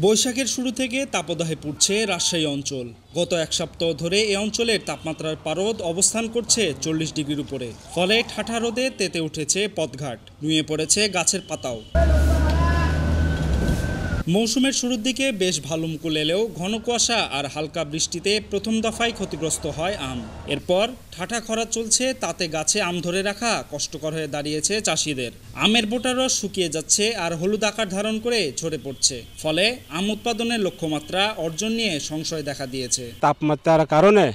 বৈশাখের শুরু থেকে তাপদাহে পুড়ছে রাজশাহী অঞ্চল। গত এক সপ্তাহ ধরে এ অঞ্চলের তাপমাত্রার পারদ অবস্থান করছে 40 ডিগ্রির উপরে। ফলে ঠাঠা রোদে তেতে উঠেছে পথঘাট, নুয়ে পড়েছে গাছের পাতাও। মৌসুমের শুরুর দিকে বেশ ভালো মুকুল এলেও ঘন কুয়াশা আর হালকা বৃষ্টিতে প্রথম দফায় ক্ষতিগ্রস্ত হয় আম। এরপর ঠাঠা খরা চলছে, তাতে গাছে আম ধরে রাখা কষ্টকর হয়ে দাঁড়িয়েছে চাষিদের। আমের বোটার রস শুকিয়ে যাচ্ছে আর হলুদ আকার ধারণ করে ঝরে পড়ছে। ফলে আম উৎপাদনের লক্ষ্যমাত্রা অর্জন নিয়ে সংশয় দেখা দিয়েছে। তাপমাত্রার কারণে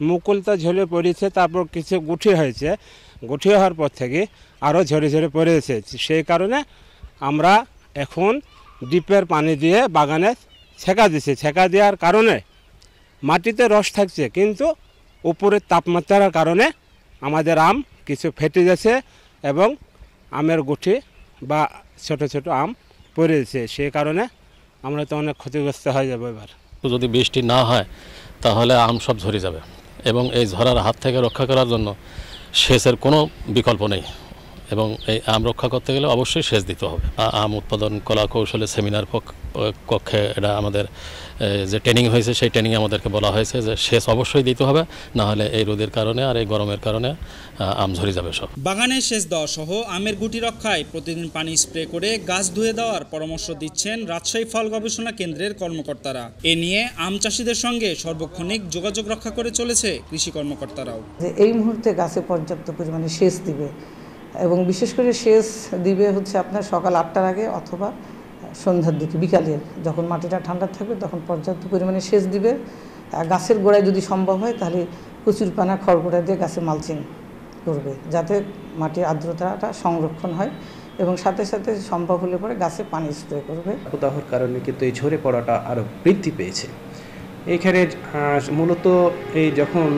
মুকুলটা ঝরে পড়েছে, তারপর কিছু গুটি হয়েছে, গুটি হওয়ার পর থেকে আরও ঝরে ঝরে পড়েছে। সেই কারণে আমরা এখন ডিপের পানি দিয়ে বাগানে ছেঁকা দিছি। ছেঁকা দেওয়ার কারণে মাটিতে রস থাকছে, কিন্তু উপরের তাপমাত্রার কারণে আমাদের আম কিছু ফেটে যাচ্ছে এবং আমের গুটি বা ছোট ছোট আম পড়েছে। সেই কারণে আমরা তো অনেক ক্ষতিগ্রস্ত হয়ে যাবো। এবার যদি বৃষ্টি না হয় তাহলে আম সব ঝরে যাবে, এবং এই ঝরার হাত থেকে রক্ষা করার জন্য সেচের কোনো বিকল্প নেই, এবং এই আম রক্ষা করতে গেলে অবশ্যই সেচ দিতে হবে। আম উৎপাদন কলা কৌশলে সেমিনার কক্ষে এটা আমাদের যে ট্রেনিং হয়েছে, সেই ট্রেনিংয়ে আমাদেরকে বলা হয়েছে যে সেচ অবশ্যই দিতে হবে, না হলে এই রোদের কারণে আর এই গরমের কারণে আম ঝরে যাবে সব। বাগানে সেচ দেওয়া সহ আমের গুটি রক্ষায় প্রতিদিন পানি স্প্রে করে গাছ ধুয়ে দেওয়ার পরামর্শ দিচ্ছেন রাজশাহী ফল গবেষণা কেন্দ্রের কর্মকর্তারা। এ নিয়ে আম চাষিদের সঙ্গে সর্বক্ষণিক যোগাযোগ রক্ষা করে চলেছে কৃষি কর্মকর্তারাও। এই মুহূর্তে গাছে পর্যাপ্ত পরিমাণে সেচ দিবে, এবং বিশেষ করে সেচ দিবে হচ্ছে আপনার সকাল 8টার আগে অথবা সন্ধ্যার দিকে, বিকালের যখন মাটিটা ঠান্ডা থাকবে তখন পর্যাপ্ত পরিমাণে সেচ দিবে। গাছের গোড়ায় যদি সম্ভব হয় তাহলে কচুরপানা খড়গোড়া দিয়ে গাছে মালচিং করবে, যাতে মাটির আর্দ্রতাটা সংরক্ষণ হয়, এবং সাথে সাথে সম্ভব হলে পরে গাছে পানি স্প্রে করবে। তাপদাহের কারণে কিন্তু এই ঝরে পড়াটা আরও বৃদ্ধি পেয়েছে। এইখানে মূলত যখন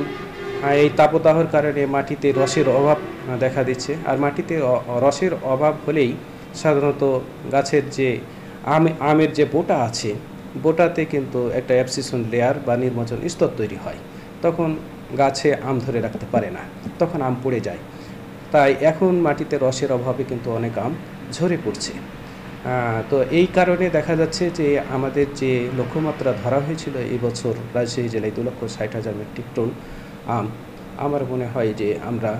এই তাপদাহের কারণে মাটিতে রসের অভাব দেখা দিচ্ছে, আর মাটিতে রসের অভাব হলেই সাধারণত গাছের যে আমের যে বোটা আছে, বোটাতে কিন্তু একটা অ্যাবসিশন লেয়ার বা নির্মোচন স্তর তৈরি হয়। তখন গাছে আম ধরে রাখতে পারে না, তখন আম পড়ে যায়। তাই এখন মাটিতে রসের অভাবে কিন্তু অনেক আম ঝরে পড়ছে। তো এই কারণে দেখা যাচ্ছে যে আমাদের যে লক্ষ্যমাত্রা ধরা হয়েছিল এই বছর রাজশাহী জেলায় 2,60,000 মেট্রিক টন আম, আমার মনে হয় যে আমরা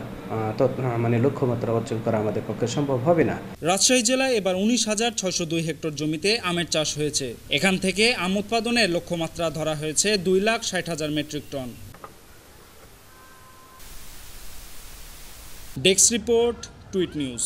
লক্ষ্যমাত্রা অর্জন করা আমাদের পক্ষে সম্ভব হবে না। রাজশাহী জেলায় এবার 19,602 হেক্টর জমিতে আমের চাষ হয়েছে। এখান থেকে আম উৎপাদনের লক্ষ্যমাত্রা ধরা হয়েছে 2,60,000 metric ton. Desk report, tweet news.